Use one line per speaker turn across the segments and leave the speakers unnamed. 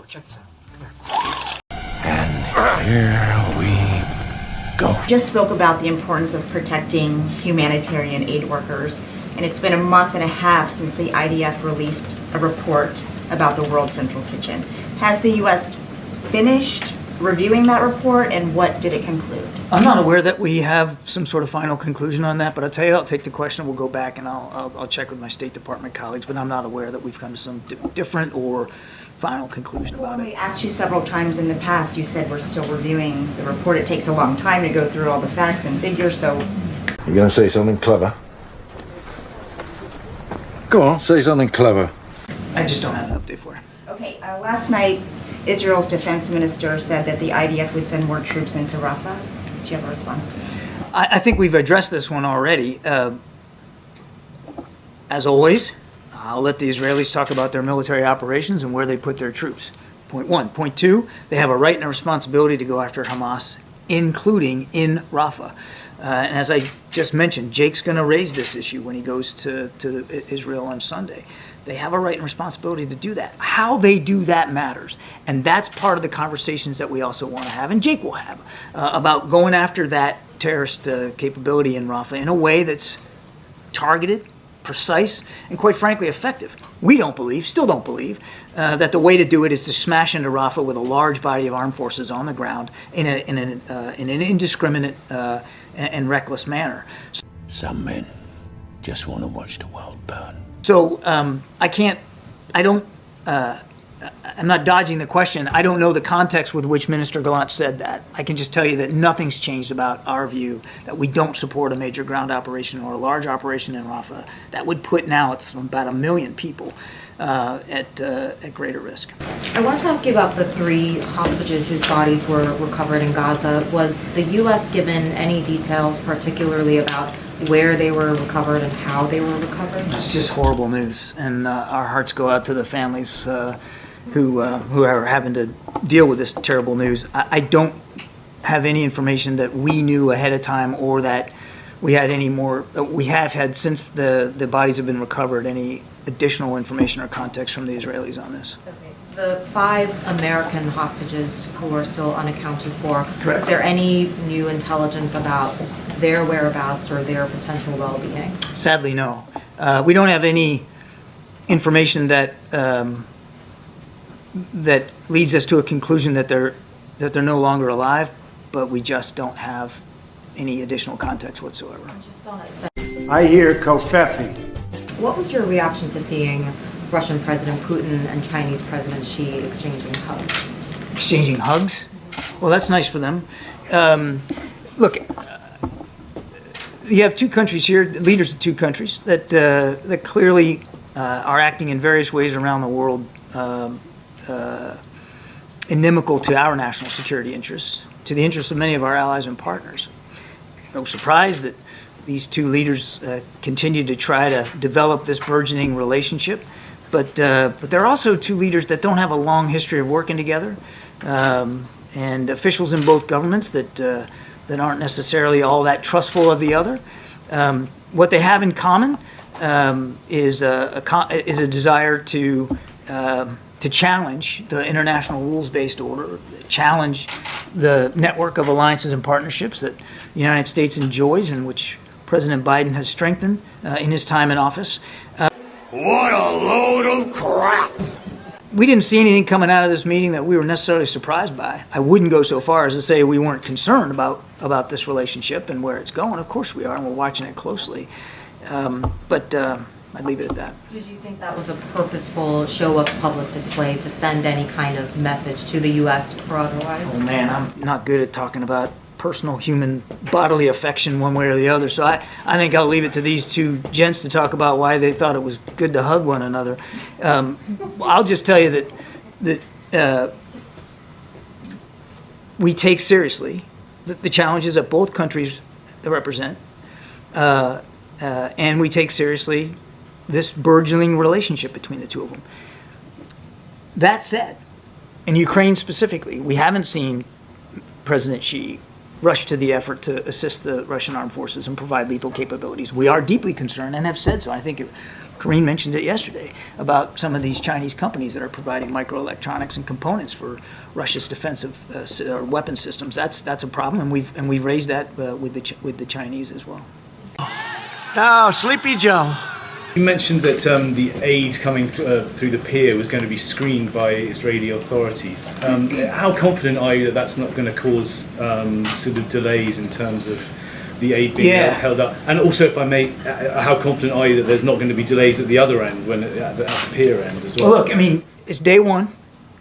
check this out.
And here we go.
Just spoke about the importance of protecting humanitarian aid workers, and it's been a month and a half since the IDF released a report about the World Central Kitchen. Has the U.S. finished reviewing that report, and what did it conclude?
I'm not aware that we have some sort of final conclusion on that, but I'll tell you, I'll take the question, we'll go back and I'll check with my State Department colleagues, but I'm not aware that we've come to some different or final conclusion about
When we
it.
asked you several times in the past, you said we're still reviewing the report. It takes a long time to go through all the facts and figures, so...
You're going to say something clever? Go on, say something clever.
I just don't have an update for you.
Okay, last night, Israel's defense minister said that the IDF would send more troops into Rafah. Do you have a response to that?
I think we've addressed this one already. As always, I'll let the Israelis talk about their military operations and where they put their troops. Point one. Point two, they have a right and a responsibility to go after Hamas, including in Rafah. And as I just mentioned, Jake's going to raise this issue when he goes to Israel on Sunday. They have a right and responsibility to do that. How they do that matters. And that's part of the conversations that we also want to have, and Jake will have, about going after that terrorist capability in Rafah in a way that's targeted, precise, and quite frankly effective. We don't believe, still don't believe, that the way to do it is to smash into Rafah with a large body of armed forces on the ground in an indiscriminate and reckless manner.
Some men just want to watch the world burn.
So I'm not dodging the question. I don't know the context with which Minister Gallant said that. I can just tell you that nothing's changed about our view that we don't support a major ground operation or a large operation in Rafah. That would put now it's about 1 million people at greater risk.
I wanted to ask you about the 3 hostages whose bodies were recovered in Gaza. Was the U.S. given any details, particularly about where they were recovered and how they were recovered?
It's just horrible news, and our hearts go out to the families who are having to deal with this terrible news. I don't have any information that we knew ahead of time or that we had any more. We have had, since the bodies have been recovered, any additional information or context from the Israelis on this.
Okay. The 5 American hostages who are still unaccounted for,
Correct.
Is there any new intelligence about their whereabouts or their potential well-being?
Sadly, no. We don't have any information that that leads us to a conclusion that they're no longer alive, but we just don't have any additional context whatsoever.
Just on a
I hear Kofefi.
What was your reaction to seeing Russian President Putin and Chinese President Xi exchanging hugs?
Exchanging hugs? Well, that's nice for them. Look, you have 2 countries here, leaders of 2 countries that clearly are acting in various ways around the world inimical to our national security interests, to the interests of many of our allies and partners. No surprise that these 2 leaders continue to try to develop this burgeoning relationship, but they're also 2 leaders that don't have a long history of working together, and officials in both governments that aren't necessarily all that trustful of the other. What they have in common is a desire to challenge the international rules-based order, challenge the network of alliances and partnerships that the United States enjoys and which President Biden has strengthened in his time in office.
What a load of crap!
We didn't see anything coming out of this meeting that we were necessarily surprised by. I wouldn't go so far as to say we weren't concerned about this relationship and where it's going. Of course we are, and we're watching it closely. But I'd leave it at that.
Did you think that was a purposeful show of public display to send any kind of message to the U.S. or otherwise?
Oh man, I'm not good at talking about personal human bodily affection one way or the other, so I think I'll leave it to these 2 gents to talk about why they thought it was good to hug one another. I'll just tell you that we take seriously the challenges that both countries represent, and we take seriously this burgeoning relationship between the 2 of them. That said, in Ukraine specifically, we haven't seen President Xi rush to the effort to assist the Russian armed forces and provide lethal capabilities. We are deeply concerned and have said so. I think Karine mentioned it yesterday about some of these Chinese companies that are providing microelectronics and components for Russia's defensive weapon systems. That's a problem, and we've raised that with the Chinese as well.
Oh, Sleepy Joe.
You mentioned that the aid coming through the pier was going to be screened by Israeli authorities. How confident are you that that's not going to cause sort of delays in terms of the aid being held up? And also, if I may, how confident are you that there's not going to be delays at the other end, at the pier end as well?
Well, look, I mean, it's day one,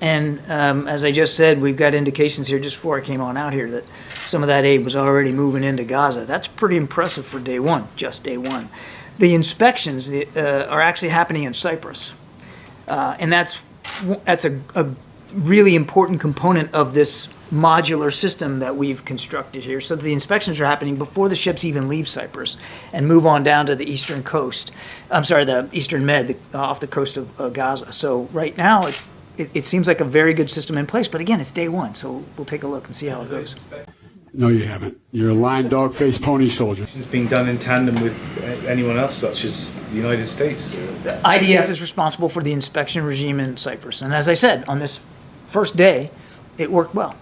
and as I just said, we've got indications here just before I came on out here that some of that aid was already moving into Gaza. That's pretty impressive for day one, just day one. The inspections are actually happening in Cyprus, and that's a really important component of this modular system that we've constructed here. So the inspections are happening before the ships even leave Cyprus and move on down to the eastern coast. I'm sorry, the eastern Med, off the coast of Gaza. So right now, it seems like a very good system in place. But again, it's day one, so we'll take a look and see how it goes.
No, you haven't. You're a lying dog-faced pony soldier.
It's being done in tandem with anyone else, such as the United States.
The IDF is responsible for the inspection regime in Cyprus. And as I said, on this first day, it worked well.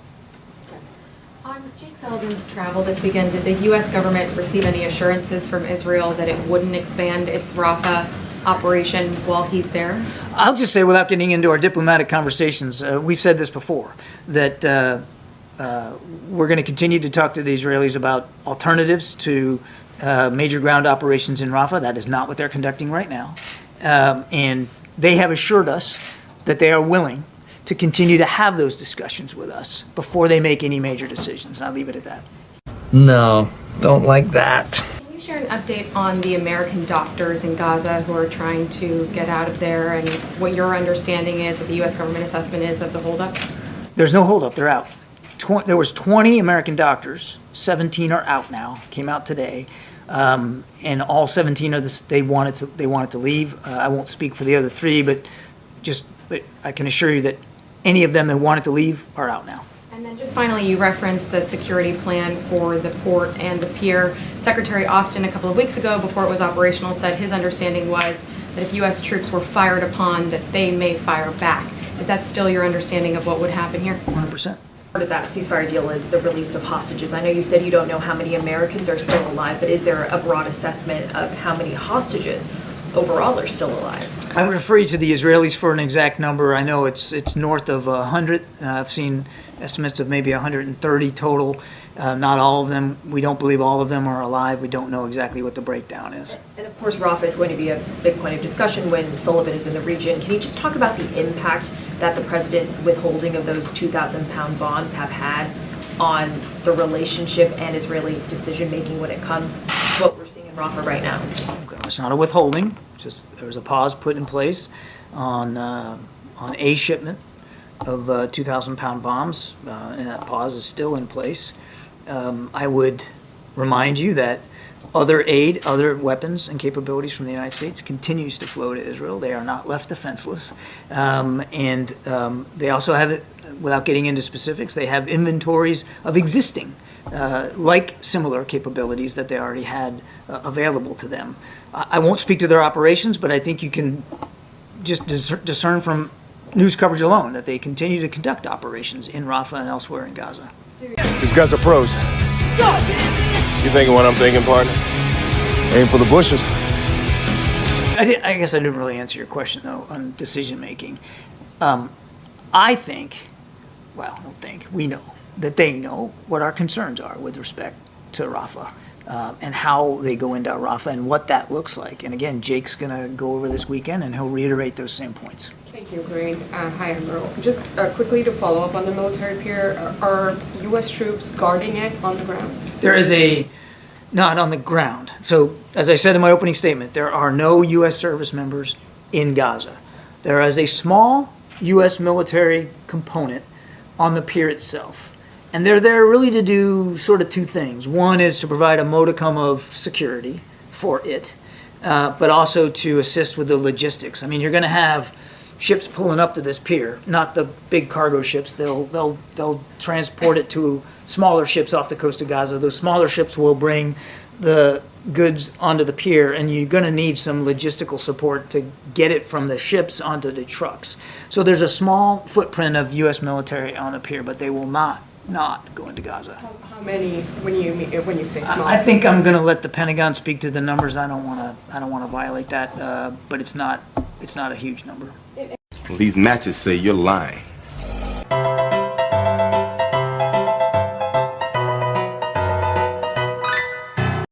On Jake Sullivan's travel this weekend, did the U.S. government receive any assurances from Israel that it wouldn't expand its Rafah operation while he's there?
I'll just say, without getting into our diplomatic conversations, we've said this before, that we're going to continue to talk to the Israelis about alternatives to major ground operations in Rafah. That is not what they're conducting right now. And they have assured us that they are willing to continue to have those discussions with us before they make any major decisions. And I'll leave it at that.
No, don't like that.
Can you share an update on the American doctors in Gaza who are trying to get out of there, and what your understanding is, what the U.S. government assessment is of the holdup?
There's no holdup. They're out. There was 20 American doctors. 17 are out now. Came out today, and all 17 are they wanted to leave. I won't speak for the other 3, but I can assure you that any of them that wanted to leave are out now.
And then just finally, you referenced the security plan for the port and the pier. Secretary Austin, a couple of weeks ago, before it was operational, said his understanding was that if U.S. troops were fired upon, that they may fire back. Is that still your understanding of what would happen here?
100%.
Part of that ceasefire deal is the release of hostages. I know you said you don't know how many Americans are still alive, but is there a broad assessment of how many hostages overall are still alive?
I would refer you to the Israelis for an exact number. I know it's north of 100. I've seen estimates of maybe 130 total. Not all of them. We don't believe all of them are alive. We don't know exactly what the breakdown is.
And of course, Rafah is going to be a big point of discussion when Sullivan is in the region. Can you just talk about the impact that the president's withholding of those 2,000-pound bombs have had on the relationship and Israeli decision-making when it comes to what we're seeing in Rafah right now?
It's not a withholding. Just there was a pause put in place on a shipment of 2,000-pound bombs, and that pause is still in place. I would remind you that other aid, other weapons and capabilities from the United States continues to flow to Israel. They are not left defenseless. And they also have, without getting into specifics, they have inventories of existing, like similar capabilities that they already had available to them. I won't speak to their operations, but I think you can just discern from news coverage alone that they continue to conduct operations in Rafah and elsewhere in Gaza.
These guys are pros. You thinking what I'm thinking, partner? Aim for the bushes.
I guess I didn't really answer your question, though, on decision making. I think, well, I don't think, we know that they know what our concerns are with respect to Rafah and how they go into Rafah and what that looks like. And again, Jake's going to go over this weekend and he'll reiterate those same points.
Thank you, Green. Hi, Admiral. Just quickly to follow up on the military pier, are U.S. troops guarding it on the ground?
There is not on the ground. So, as I said in my opening statement, there are no U.S. service members in Gaza. There is a small U.S. military component on the pier itself. And they're there really to do sort of 2 things. One is to provide a modicum of security for it, but also to assist with the logistics. I mean, you're going to have ships pulling up to this pier, not the big cargo ships. They'll transport it to smaller ships off the coast of Gaza. Those smaller ships will bring the goods onto the pier, and you're going to need some logistical support to get it from the ships onto the trucks. So there's a small footprint of U.S. military on the pier, but they will not go into Gaza.
How many, when you say small?
I think I'm going to let the Pentagon speak to the numbers. I don't want to violate that, but it's not a huge number.
These matches say you're lying.